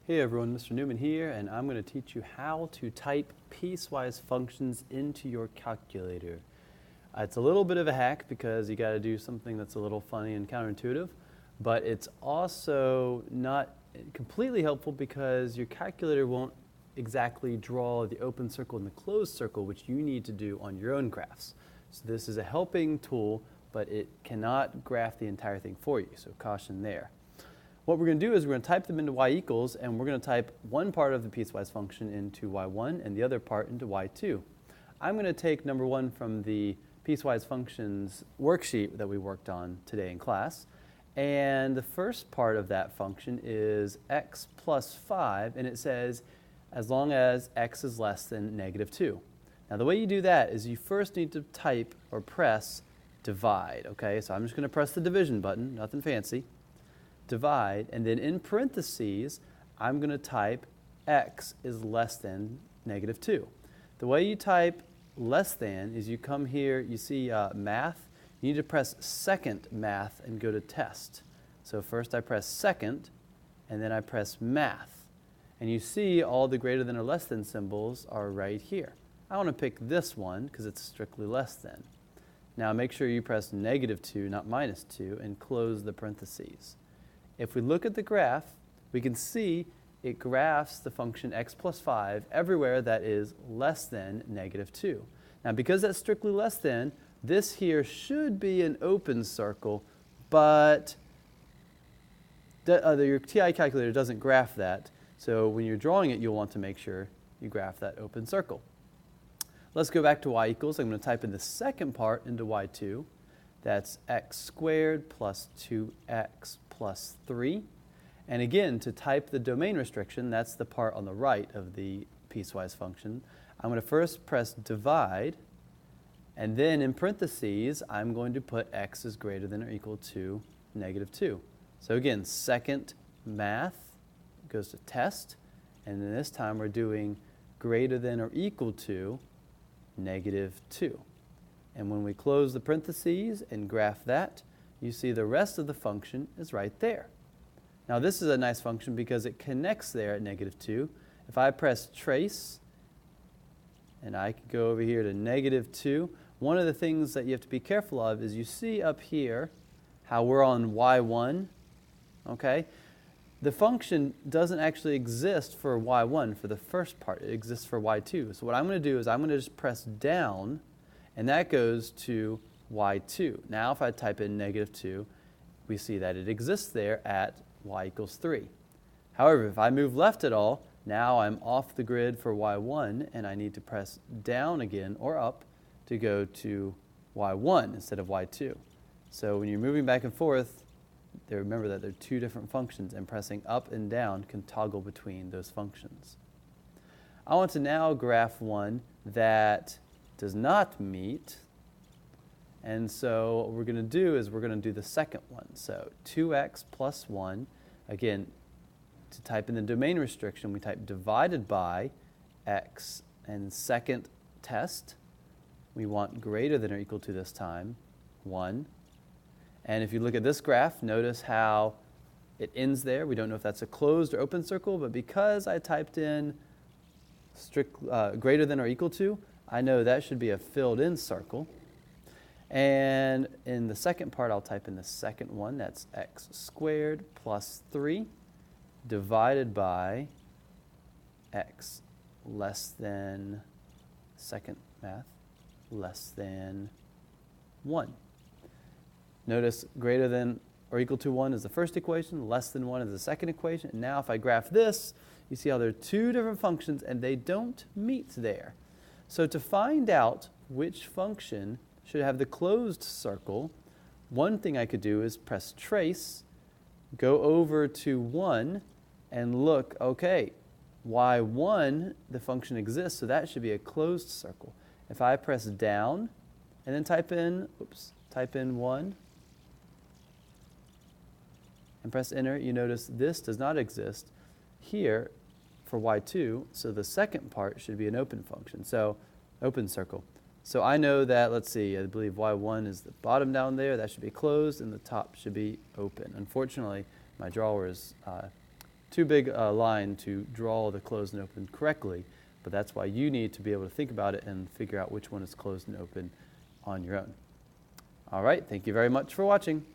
Hey everyone, Mr. Newman here, and I'm going to teach you how to type piecewise functions into your calculator. It's a little bit of a hack because you got to do something that's a little funny and counterintuitive, but it's also not completely helpful because your calculator won't exactly draw the open circle and the closed circle, which you need to do on your own graphs. So this is a helping tool, but it cannot graph the entire thing for you, so caution there. What we're going to do is we're going to type them into y equals, and we're going to type one part of the piecewise function into y1 and the other part into y2. I'm going to take number one from the piecewise functions worksheet that we worked on today in class. And the first part of that function is x plus 5, and it says as long as x is less than -2. Now the way you do that is you first need to type or press divide, okay? So I'm just going to press the division button, nothing fancy. Divide, and then in parentheses, I'm going to type x is less than -2. The way you type less than is you come here, you see math, you need to press second math and go to test. So first I press second, and then I press math. And you see all the greater than or less than symbols are right here. I want to pick this one because it's strictly less than. Now make sure you press -2, not -2, and close the parentheses. If we look at the graph, we can see it graphs the function x plus 5 everywhere that is less than -2. Now because that's strictly less than, this here should be an open circle, but your TI calculator doesn't graph that. So when you're drawing it, you'll want to make sure you graph that open circle. Let's go back to y equals. I'm going to type in the second part into y2. That's x squared plus 2x plus 3. And again, to type the domain restriction, that's the part on the right of the piecewise function, I'm going to first press divide, and then in parentheses, I'm going to put x is greater than or equal to -2. So again, second math goes to test, and then this time we're doing greater than or equal to -2. And when we close the parentheses and graph that, you see the rest of the function is right there. Now this is a nice function because it connects there at -2. If I press trace, and I can go over here to -2, one of the things that you have to be careful of is you see up here how we're on y1, okay? The function doesn't actually exist for y1 for the first part. It exists for y2. So what I'm going to do is I'm going to just press down, and that goes to y2. Now if I type in -2, we see that it exists there at y equals 3. However, if I move left at all, now I'm off the grid for y1, and I need to press down again or up to go to y1 instead of y2. So when you're moving back and forth, remember that they're two different functions, and pressing up and down can toggle between those functions. I want to now graph one that does not meet. And so what we're going to do is we're going to do the second one. So 2x plus 1, again, to type in the domain restriction, we type divided by x. And second test, we want greater than or equal to this time, 1. And if you look at this graph, notice how it ends there. We don't know if that's a closed or open circle, but because I typed in greater than or equal to, I know that should be a filled in circle. And in the second part, I'll type in the second one. That's x squared plus 3 divided by x less than, second math, less than 1. Notice greater than or equal to 1 is the first equation, less than 1 is the second equation. And now if I graph this, you see how there are two different functions and they don't meet there. So to find out which function should have the closed circle, one thing I could do is press trace, go over to 1, and look, okay, y1, the function exists, so that should be a closed circle. If I press down and then type in 1 and press enter, you notice this does not exist here for y2, so the second part should be an open function, so open circle. So I know that, let's see, I believe y1 is the bottom down there. That should be closed, and the top should be open. Unfortunately, my drawer is too big a line to draw the closed and open correctly, but that's why you need to be able to think about it and figure out which one is closed and open on your own. All right, thank you very much for watching.